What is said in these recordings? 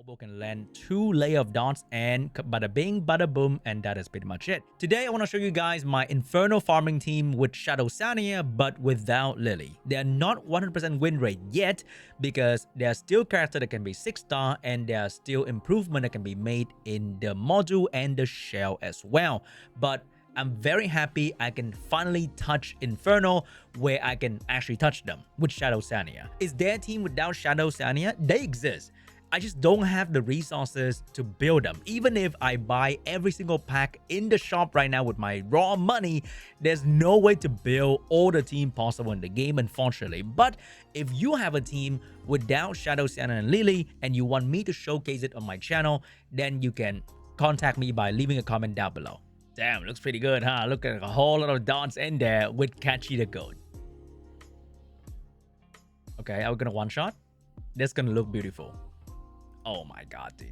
Obol can land 2 layer of dots and bada bing, bada boom, and that is pretty much it. Today, I want to show you guys my Inferno farming team with Shadow Sania, but without Lily. They are not 100% win rate yet because there are still characters that can be 6-star and there are still improvement that can be made in the module and the shell as well. But I'm very happy I can finally touch Inferno where I can actually touch them with Shadow Sania. Is there a team without Shadow Sania? They exist. I just don't have the resources to build them. Even if I buy every single pack in the shop right now with my raw money, there's no way to build all the team possible in the game, unfortunately. But if you have a team without Shadow Sania and Lily and you want me to showcase it on my channel, then you can contact me by leaving a comment down below. Damn, looks pretty good, huh? Look at a whole lot of dots in there with Cachi the goat. Okay, are we gonna one-shot? That's gonna look beautiful. Oh my god, dude.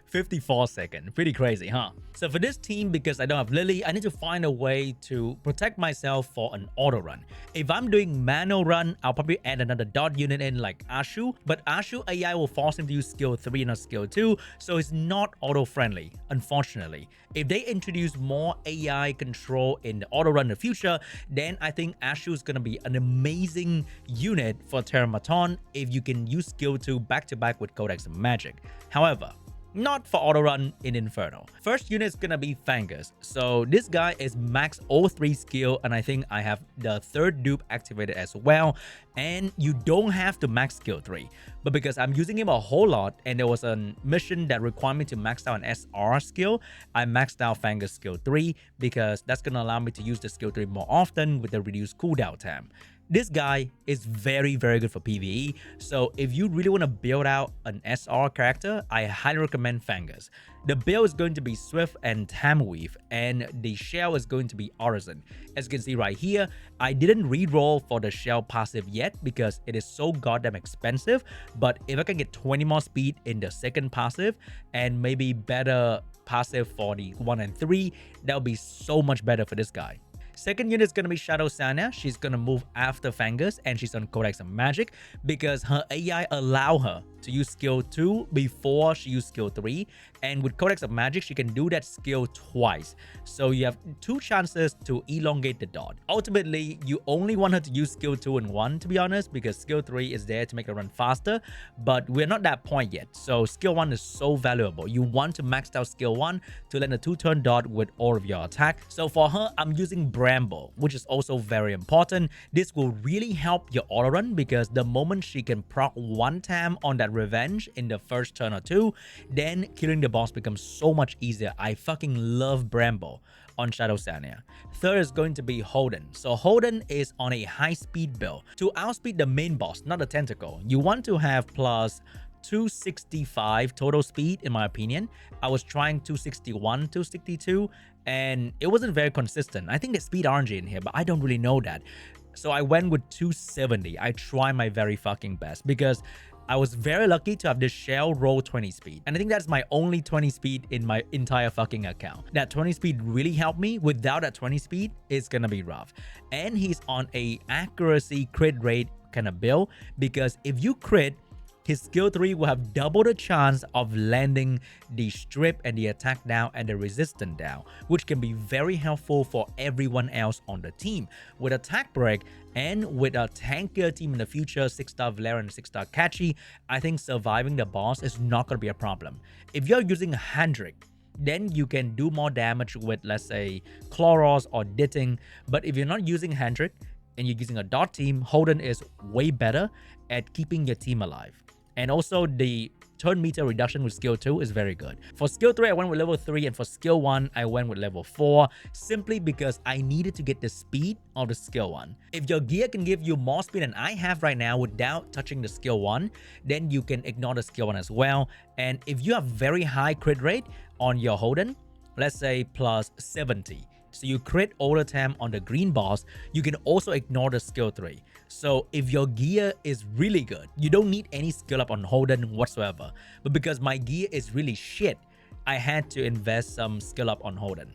54 seconds. Pretty crazy, huh? So for this team, because I don't have Lily, I need to find a way to protect myself for an auto run. If I'm doing manual run, I'll probably add another dot unit in like Ashu, but Ashu AI will force him to use skill 3 and not skill 2, so it's not auto friendly, unfortunately. If they introduce more AI control in the auto run in the future, then I think Ashu is gonna be an amazing unit for Terrormaton if you can use skill 2 back to back with Codex Magic. However, not for auto run in Inferno. First unit is gonna be Fangus. So this guy is max 03 skill, and I think I have the third dupe activated as well. And you don't have to max skill 3, but because I'm using him a whole lot and there was a mission that required me to max out an SR skill, I maxed out Fangus skill 3 because that's gonna allow me to use the skill 3 more often with the reduced cooldown time. This guy is very, very good for PvE, so if you really want to build out an SR character, I highly recommend Fangus. The build is going to be Swift and Tamweave, and the shell is going to be Artisan. As you can see right here, I didn't reroll for the shell passive yet because it is so goddamn expensive, but if I can get 20 more speed in the second passive and maybe better passive for the 1 and 3, that would be so much better for this guy. Second unit is going to be Shadow Sania. She's going to move after Fangus and she's on Codex of Magic because her AI allow her to use skill 2 before she used skill 3, and with Codex of Magic she can do that skill twice, so you have 2 chances to elongate the dot. Ultimately, you only want her to use skill 2 and 1, to be honest, because skill 3 is there to make her run faster, but we're not that point yet. So skill 1 is so valuable. You want to max out skill 1 to land a 2-turn dot with all of your attack. So for her, I'm using Bramble, which is also very important. This will really help your auto run because the moment she can proc 1 time on that revenge in the first turn or 2, then killing the boss becomes so much easier. I fucking love Bramble on Shadow Sania. Third is going to be Holden. So Holden is on a high speed build. To outspeed the main boss, not the tentacle, you want to have plus 265 total speed, in my opinion. I was trying 261, 262, and it wasn't very consistent. I think there's speed RNG in here, but I don't really know that. So I went with 270. I tried my very fucking best because I was very lucky to have this shell roll 20 speed. And I think that's my only 20 speed in my entire fucking account. That 20 speed really helped me. Without that 20 speed, it's gonna be rough. And he's on a accuracy crit rate kind of build because if you crit, his skill 3 will have double the chance of landing the strip and the attack down and the resistance down, which can be very helpful for everyone else on the team. With attack break and with a tankier team in the future, 6-star Valerian and 6-star Cachi, I think surviving the boss is not going to be a problem. If you're using Handrick, then you can do more damage with, let's say, Chloros or Ditting. But if you're not using Handrick and you're using a dot team, Holden is way better at keeping your team alive. And also the turn meter reduction with skill 2 is very good. For skill 3, I went with level 3, and for skill 1, I went with level 4, simply because I needed to get the speed of the skill 1. If your gear can give you more speed than I have right now without touching the skill 1, then you can ignore the skill 1 as well. And if you have very high crit rate on your Holden, let's say plus 70, so you crit all the time on the green boss, you can also ignore the skill 3. So if your gear is really good, you don't need any skill up on Holden whatsoever. But because my gear is really shit, I had to invest some skill up on Holden.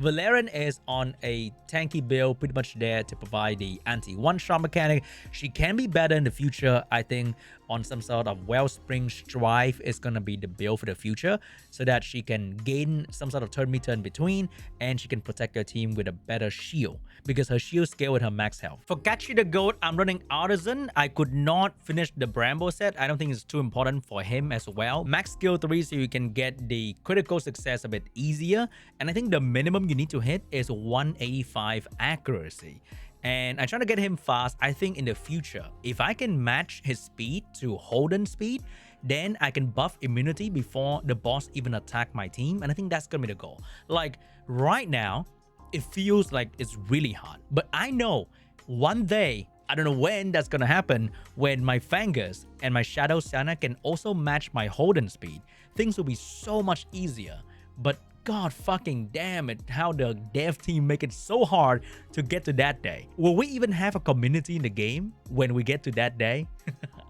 Valerian is on a tanky build, pretty much there to provide the anti-one-shot mechanic. She can be better in the future. I think on some sort of Wellspring Strife is going to be the build for the future, so that she can gain some sort of turn meter in between, and she can protect her team with a better shield, because her shield scale with her max health. For Cachi the Goat, I'm running Artisan. I could not finish the Bramble set. I don't think it's too important for him as well. Max skill 3, so you can get the critical success a bit easier. And I think the minimum you need to hit is 185 accuracy. And I'm trying to get him fast. I think in the future, if I can match his speed to Holden's speed, then I can buff immunity before the boss even attack my team. And I think that's gonna be the goal. Like right now, it feels like it's really hard. But I know one day, I don't know when that's gonna happen, when my Fangus and my Shadow Sania can also match my Holden speed. Things will be so much easier. But god fucking damn it, how the dev team make it so hard to get to that day. Will we even have a community in the game when we get to that day?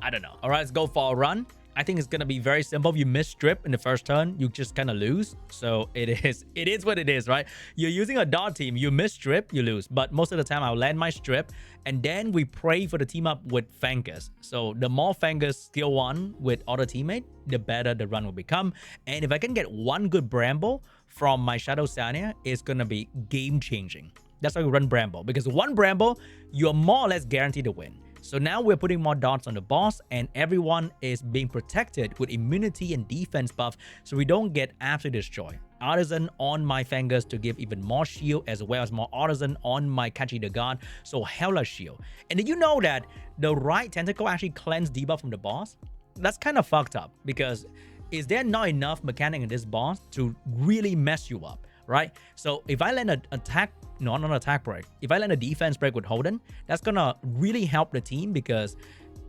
I don't know. All right, let's go for a run. I think it's gonna be very simple. If you miss strip in the first turn, you just kind of lose. So it is what it is, right? You're using a dot team, you miss strip, you lose. But most of the time I'll land my strip, and then we pray for the team up with Fangus. So the more Fangus skill 1 with other teammate, the better the run will become. And if I can get one good Bramble from my Shadow Sania, it's gonna be game changing. That's why we run Bramble, because one Bramble, you're more or less guaranteed to win. So now we're putting more dots on the boss, and everyone is being protected with immunity and defense buff, so we don't get absolutely destroyed. Artisan on my Fangus to give even more shield, as well as more Artisan on my Cachi the God, so hella shield. And did you know that the right tentacle actually cleanse debuff from the boss? That's kind of fucked up, because is there not enough mechanic in this boss to really mess you up, right? So if I land an attack, no, not an attack break. If I land a defense break with Holden, that's gonna really help the team, because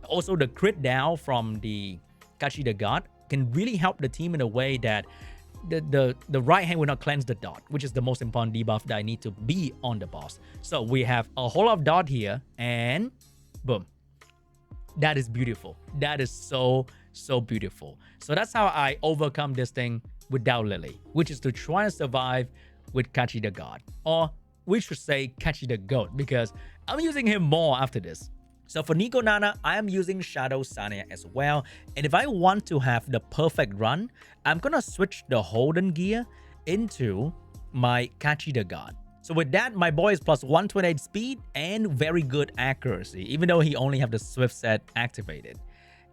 also the crit down from the Cachi the God can really help the team in a way that the right hand will not cleanse the dot, which is the most important debuff that I need to be on the boss. So we have a whole lot of dot here, and boom. That is beautiful. That is so beautiful. So that's how I overcome this thing without Lily, which is to try and survive with Cachi the God. Or we should say Cachi the Goat, because I'm using him more after this. So for Niconana, I am using Shadow Sania as well. And if I want to have the perfect run, I'm gonna switch the Holden gear into my Cachi the God. So with that, my boy is plus 128 speed and very good accuracy, even though he only have the Swift set activated.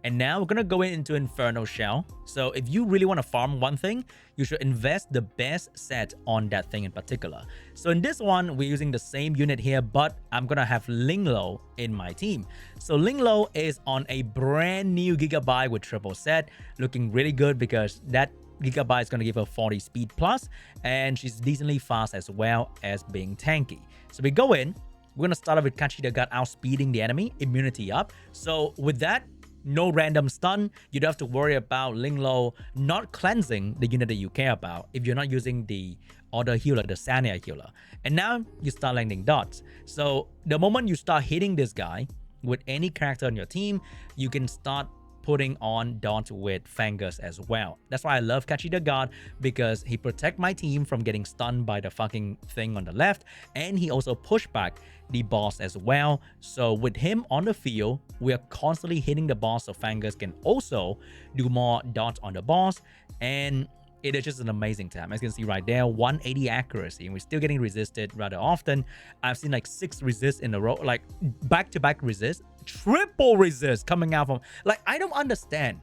And now we're gonna go into Inferno Shell. So if you really want to farm one thing, you should invest the best set on that thing in particular. So in this one, we're using the same unit here, but I'm gonna have Linglou in my team. So Linglou is on a brand new Gigabyte with triple set, looking really good, because that Gigabyte is gonna give her 40 speed plus, and she's decently fast as well as being tanky. So we go in, we're gonna start off with Cachi the God outspeeding the enemy, immunity up. So with that, no random stun. You don't have to worry about Linglou not cleansing the unit that you care about if you're not using the other healer, the Sania healer. And now you start landing dots. So the moment you start hitting this guy with any character on your team, you can start putting on dots with Fangus as well. That's why I love Cachi the God, because he protects my team from getting stunned by the fucking thing on the left, and he also push back the boss as well. So with him on the field, we are constantly hitting the boss, so Fangus can also do more dots on the boss, and it is just an amazing tab. As you can see right there, 180 accuracy, and we're still getting resisted rather often. I've seen like 6 resists in a row, like back-to-back resist, triple resist coming out from, like, I don't understand.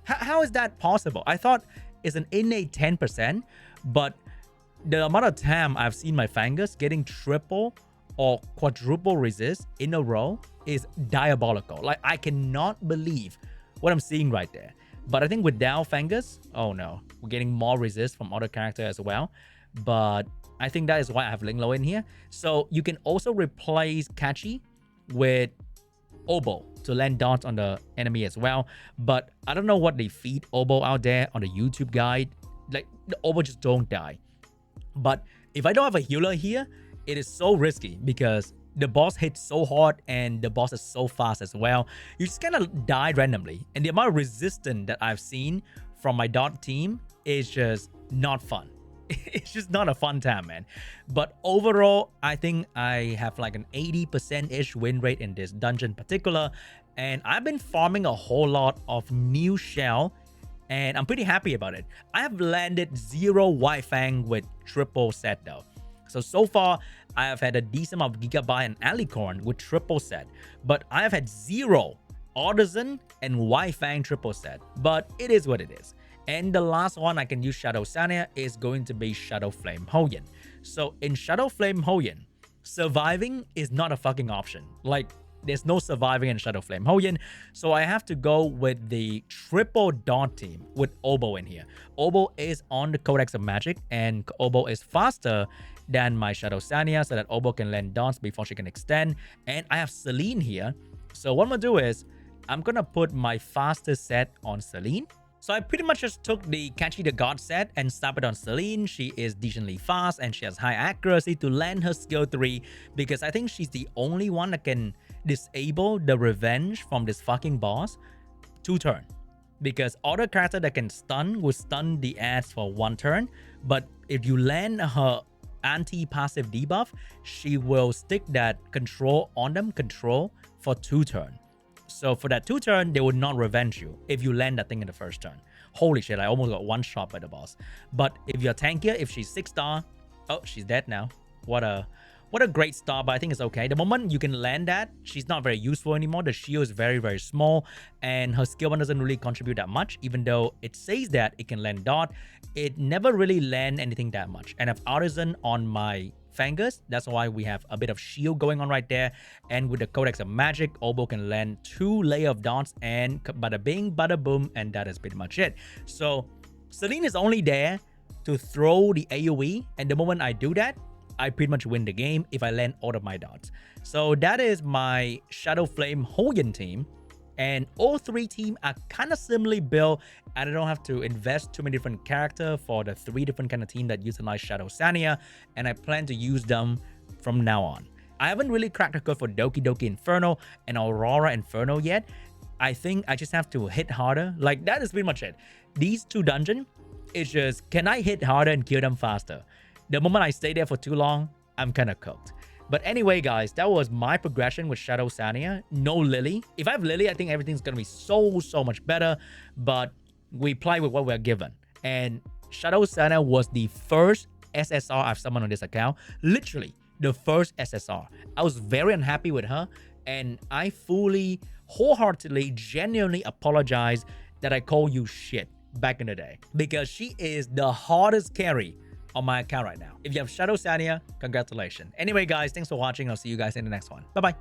How is that possible? I thought it's an innate 10%, but the amount of time I've seen my Fangus getting triple or quadruple resist in a row is diabolical. Like, I cannot believe what I'm seeing right there. But I think with Dow Fangus, oh no, we're getting more resist from other characters as well. But I think that is why I have Linglou in here. So you can also replace Cachi with Obol to land dots on the enemy as well. But I don't know what they feed Obol out there on the YouTube guide. Like, the Obol just don't die. But if I don't have a healer here, it is so risky, because the boss hits so hard and the boss is so fast as well. You just kind of die randomly. And the amount of resistance that I've seen from my dot team is just not fun. it's just not a fun time, man. But overall, I think I have like an 80%-ish win rate in this dungeon in particular. And I've been farming a whole lot of new shell, and I'm pretty happy about it. I have landed 0 White Fang with triple set though. So far, I have had a decent amount of Gigabyte and Alicorn with triple set, but I have had 0 Artisan and White Fang triple set. But it is what it is. And the last one I can use Shadow Sania is going to be Shadowflame Hoyan. So in Shadowflame Hoyan, surviving is not a fucking option. Like, there's no surviving in Shadowflame Hoyan, so I have to go with the triple dot team with Obol in here. Obol is on the Codex of Magic, and Obol is faster than my Shadow Sania, so that Obol can land dots before she can extend. And I have Celince here, so what I'm gonna do is I'm gonna put my fastest set on Celince. So I pretty much just took the Cachi the God set and slapped it on Celince. She is decently fast and she has high accuracy to land her skill 3, because I think she's the only one that can disable the revenge from this fucking boss 2 turns. Because other character that can stun will stun the ass for 1 turn, but if you land her anti-passive debuff, she will stick that control on them, control, for 2 turns. So for that 2 turn, they will not revenge you if you land that thing in the first turn. Holy shit, I almost got 1 shot by the boss. But if you're tankier, if she's 6-star, oh, she's dead now. What a great star, but I think it's okay. The moment you can land that, she's not very useful anymore. The shield is very, very small, and her skill 1 doesn't really contribute that much. Even though it says that it can land dot, it never really land anything that much. And I have Artisan on my Fangus, that's why we have a bit of shield going on right there. And with the Codex of Magic, Obol can land 2 layer of dots, and bada bing, bada boom, and that is pretty much it. So Celince is only there to throw the AoE, and the moment I do that, I pretty much win the game if I land all of my dots. So that is my Shadowflame Hoyan team. And all 3 teams are kind of similarly built, and I don't have to invest too many different characters for the 3 different kind of team that utilize Shadow Sania, and I plan to use them from now on. I haven't really cracked the code for Doki Doki Inferno and Aurora Inferno yet. I think I just have to hit harder. Like, that is pretty much it. These 2 dungeons, it's just, can I hit harder and kill them faster? The moment I stay there for too long, I'm kind of cooked. But anyway, guys, that was my progression with Shadow Sania. No Lily. If I have Lily, I think everything's going to be so much better. But we play with what we're given. And Shadow Sania was the first SSR I've summoned on this account. Literally, the first SSR. I was very unhappy with her. And I fully, wholeheartedly, genuinely apologize that I call you shit back in the day. Because she is the hardest carry on my account right now. If you have Shadow Sania, congratulations. Anyway, guys, thanks for watching. I'll see you guys in the next one. Bye-bye.